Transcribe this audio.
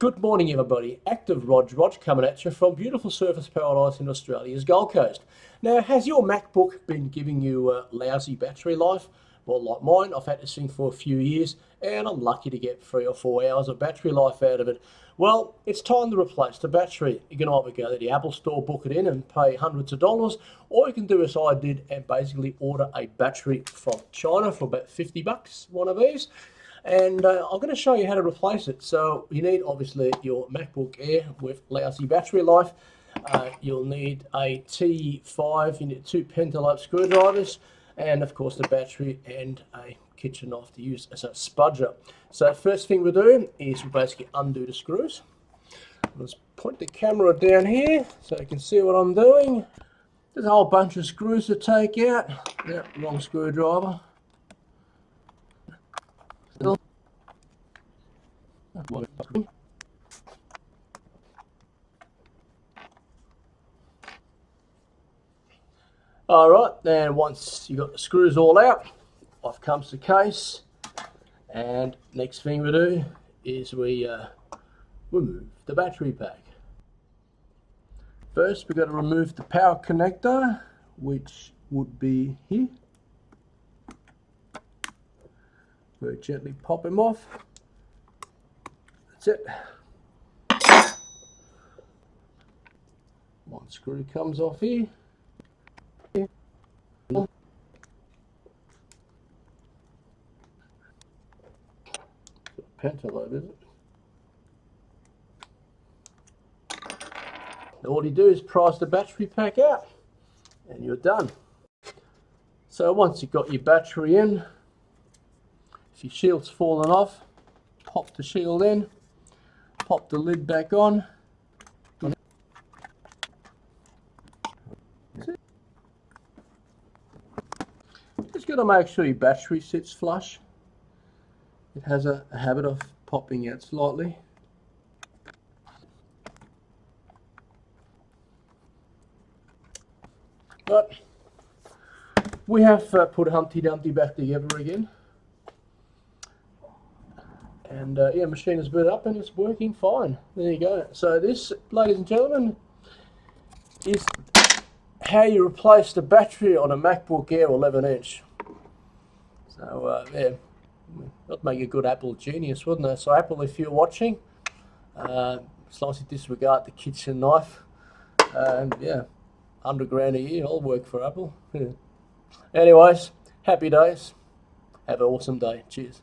Good morning, everybody. Active Rog coming at you from beautiful surface paradise in Australia's Gold Coast. Now, has your Macbook been giving you a lousy battery life? Well, like mine, I've had this thing for a few years and I'm lucky to get 3 or 4 hours of battery life out of it. Well, it's time to replace the battery. You can either go to the Apple store, book it in and pay hundreds of dollars, or you can do as I did and basically order a battery from China for about 50 bucks, one of these. And I'm going to show you how to replace it. So you need obviously your MacBook Air with lousy battery life. You'll need a T5, you need 2 pentalobe screwdrivers, and of course the battery and a kitchen knife to use as a spudger. So first thing we do is we basically undo the screws. Let's point the camera down here so you can see what I'm doing. There's a whole bunch of screws to take out. Yeah, wrong screwdriver. Alright, then once you've got the screws all out, off comes the case, and next thing we do is we remove the battery pack. First we've got to remove the power connector, which would be here. Very gently pop him off. That's it. One screw comes off here. Pentalobe, is it? All you do is prise the battery pack out and you're done. So once you've got your battery in, if your shield's fallen off, pop the shield in, pop the lid back on. Just got to make sure your battery sits flush. It has a habit of popping out slightly. But we have put Humpty Dumpty back together again. And yeah, machine is booted up and it's working fine. There you go. So this, ladies and gentlemen, is how you replace the battery on a MacBook Air 11-inch. So yeah, that'd make a good Apple genius, wouldn't it? So Apple, if you're watching, as long as you disregard the kitchen knife, and yeah, $100 a year, I'll work for Apple. Yeah. Anyways, happy days. Have an awesome day. Cheers.